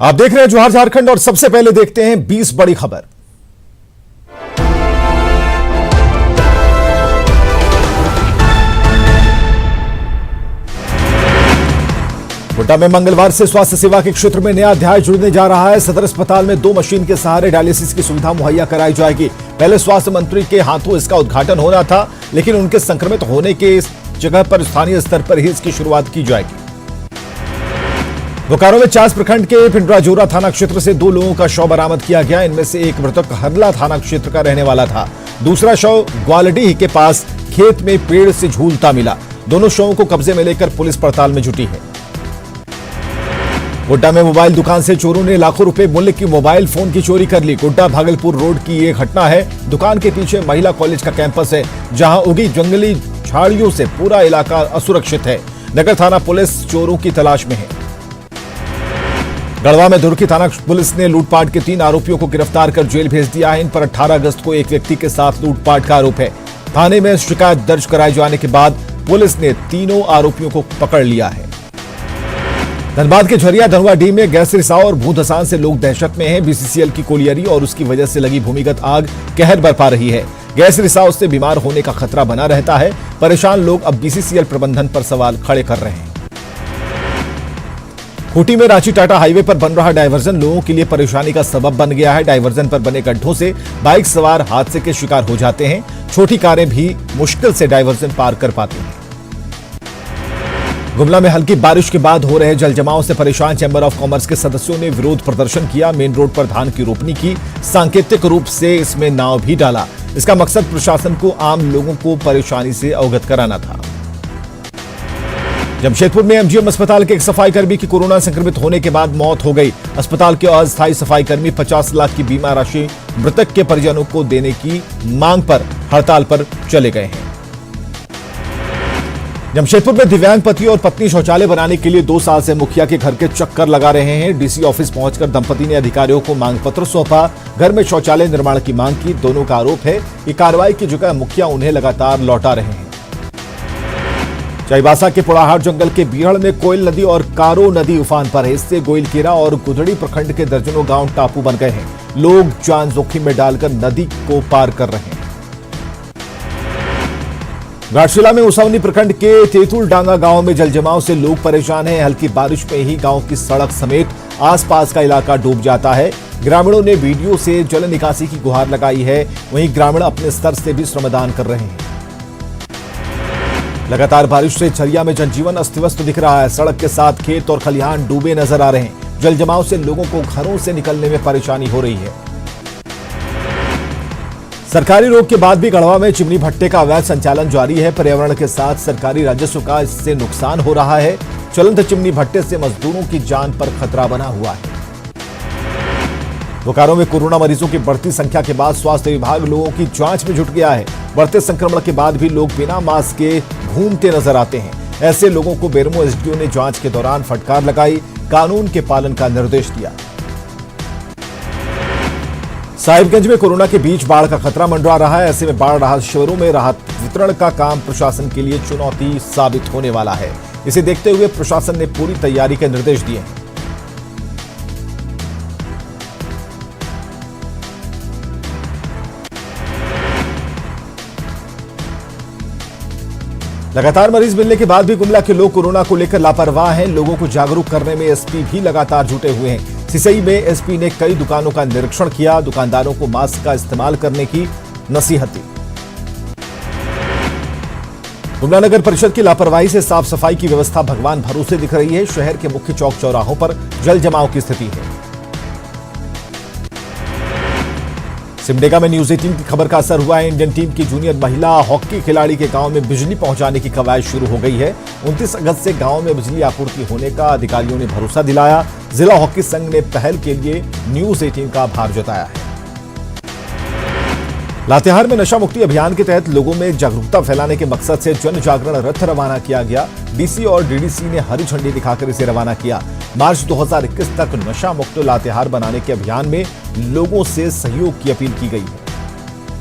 आप देख रहे हैं जोहार झारखंड और सबसे पहले देखते हैं 20 बड़ी खबर। गोड्डा में मंगलवार से स्वास्थ्य सेवा के क्षेत्र में नया अध्याय जुड़ने जा रहा है। सदर अस्पताल में 2 मशीन के सहारे डायलिसिस की सुविधा मुहैया कराई जाएगी। पहले स्वास्थ्य मंत्री के हाथों इसका उद्घाटन होना था, लेकिन उनके संक्रमित होने के जगह पर स्थानीय स्तर पर ही इसकी शुरुआत की जाएगी। बोकारो में चास प्रखंड के पिंडराजोरा थाना क्षेत्र से 2 लोगों का शव बरामद किया गया। इनमें से एक मृतक हरला थाना क्षेत्र का रहने वाला था, दूसरा शव ग्वालडीह के पास खेत में पेड़ से झूलता मिला। दोनों शवों को कब्जे में लेकर पुलिस पड़ताल में जुटी है। गोड्डा में मोबाइल दुकान से चोरों ने लाखों रुपए मूल्य की मोबाइल फोन की चोरी कर ली। गोड्डा भागलपुर रोड की यह घटना है। दुकान के पीछे महिला कॉलेज का कैंपस है, जहां उगी जंगली झाड़ियों से पूरा इलाका असुरक्षित है। नगर थाना पुलिस चोरों की तलाश में है। गढ़वा में धुरकी थाना पुलिस ने लूटपाट के 3 आरोपियों को गिरफ्तार कर जेल भेज दिया है। इन पर 18 अगस्त को एक व्यक्ति के साथ लूटपाट का आरोप है। थाने में शिकायत दर्ज कराए जाने के बाद पुलिस ने तीनों आरोपियों को पकड़ लिया है। धनबाद के झरिया धनुआडीह में गैस रिसाव और भूधसान से लोग दहशत में हैं। बीसीसीएल की कोलियरी और उसकी वजह से लगी भूमिगत आग कहर बरपा रही है। गैस रिसाव से बीमार होने का खतरा बना रहता है। परेशान लोग अब बीसीसीएल प्रबंधन पर सवाल खड़े कर रहे हैं। खूंटी में रांची टाटा हाईवे पर बन रहा डायवर्जन लोगों के लिए परेशानी का सबब बन गया है। डायवर्जन पर बने गड्ढों से बाइक सवार हादसे के शिकार हो जाते हैं। छोटी कारें भी मुश्किल से डायवर्जन पार कर पाती हैं। गुमला में हल्की बारिश के बाद हो रहे जलजमाव से परेशान चैंबर ऑफ कॉमर्स के सदस्यों ने विरोध प्रदर्शन किया। मेन रोड पर धान की रोपनी की, सांकेतिक रूप से इसमें नाव भी डाला। इसका मकसद प्रशासन को आम लोगों को परेशानी से अवगत कराना था। जमशेदपुर में एमजीएम अस्पताल के एक सफाई कर्मी की कोरोना संक्रमित होने के बाद मौत हो गई। अस्पताल के अस्थायी सफाई कर्मी 50 लाख की बीमा राशि मृतक के परिजनों को देने की मांग पर हड़ताल पर चले गए हैं। जमशेदपुर में दिव्यांग पति और पत्नी शौचालय बनाने के लिए 2 साल से मुखिया के घर के चक्कर लगा रहे हैं। डीसी ऑफिस पहुंचकर दंपति ने अधिकारियों को मांग पत्र सौंपा। घर में शौचालय निर्माण की मांग की। दोनों का आरोप है कि कार्रवाई की जगह मुखिया उन्हें लगातार लौटा रहे हैं। चाईबासा के पुड़ाहाट जंगल के बीहड़ में कोयल नदी और कारो नदी उफान पर है। इससे गोइलकेरा और गुदड़ी प्रखंड के दर्जनों गांव टापू बन गए हैं। लोग जान जोखिम में डालकर नदी को पार कर रहे हैं। घाटशिला में उसवनी प्रखंड के तेतुल डांगा गांव में जलजमाव से लोग परेशान हैं। हल्की बारिश में ही गांव की सड़क समेत आसपास का इलाका डूब जाता है। ग्रामीणों ने वीडियो से जल निकासी की गुहार लगाई है। वहीं ग्रामीण अपने स्तर से भी श्रमदान कर रहे हैं। लगातार बारिश से झरिया में जनजीवन अस्त व्यस्त दिख रहा है। सड़क के साथ खेत और खलिहान डूबे नजर आ रहे हैं। जलजमाव से लोगों को घरों से निकलने में परेशानी हो रही है। सरकारी रोक के बाद भी गढ़वा में चिमनी भट्टे का अवैध संचालन जारी है। पर्यावरण के साथ सरकारी राजस्व का इससे नुकसान हो रहा है। चलंत चिमनी भट्टे से मजदूरों की जान पर खतरा बना हुआ है। बोकारो में कोरोना मरीजों की बढ़ती संख्या के बाद स्वास्थ्य विभाग लोगों की जांच में जुट गया है। बढ़ते संक्रमण के बाद भी लोग बिना मास्क के घूमते नजर आते हैं। ऐसे लोगों को बेरमो एसडीओ ने जांच के दौरान फटकार लगाई, कानून के पालन का निर्देश दिया। साहिबगंज में कोरोना के बीच बाढ़ का खतरा मंडरा रहा है। ऐसे में बाढ़ राहत शिविरों में राहत वितरण का काम प्रशासन के लिए चुनौती साबित होने वाला है। इसे देखते हुए प्रशासन ने पूरी तैयारी के निर्देश दिए हैं। लगातार मरीज मिलने के बाद भी गुमला के लोग कोरोना को लेकर लापरवाह हैं। लोगों को जागरूक करने में एसपी भी लगातार जुटे हुए हैं। सिसई में एसपी ने कई दुकानों का निरीक्षण किया। दुकानदारों को मास्क का इस्तेमाल करने की नसीहत दी। गुमला नगर परिषद की लापरवाही से साफ सफाई की व्यवस्था भगवान भरोसे दिख रही है। शहर के मुख्य चौक चौराहों पर जल जमाव की स्थिति है। सिमडेगा में न्यूज 18 की खबर का असर हुआ है। इंडियन टीम की जूनियर महिला हॉकी खिलाड़ी के गांव में बिजली पहुंचाने की कवायद शुरू हो गई है। 29 अगस्त से गांव में बिजली आपूर्ति होने का अधिकारियों ने भरोसा दिलाया। जिला हॉकी संघ ने पहल के लिए न्यूज 18 का आभार जताया है। लातेहार में नशा मुक्ति अभियान के तहत लोगों में जागरूकता फैलाने के मकसद से जन जागरण रथ रवाना किया गया। डीसी और डीडीसी ने हरी झंडी दिखाकर इसे रवाना किया। मार्च 2021 तक नशा मुक्त लातेहार बनाने के अभियान में लोगों से सहयोग की अपील की गई है।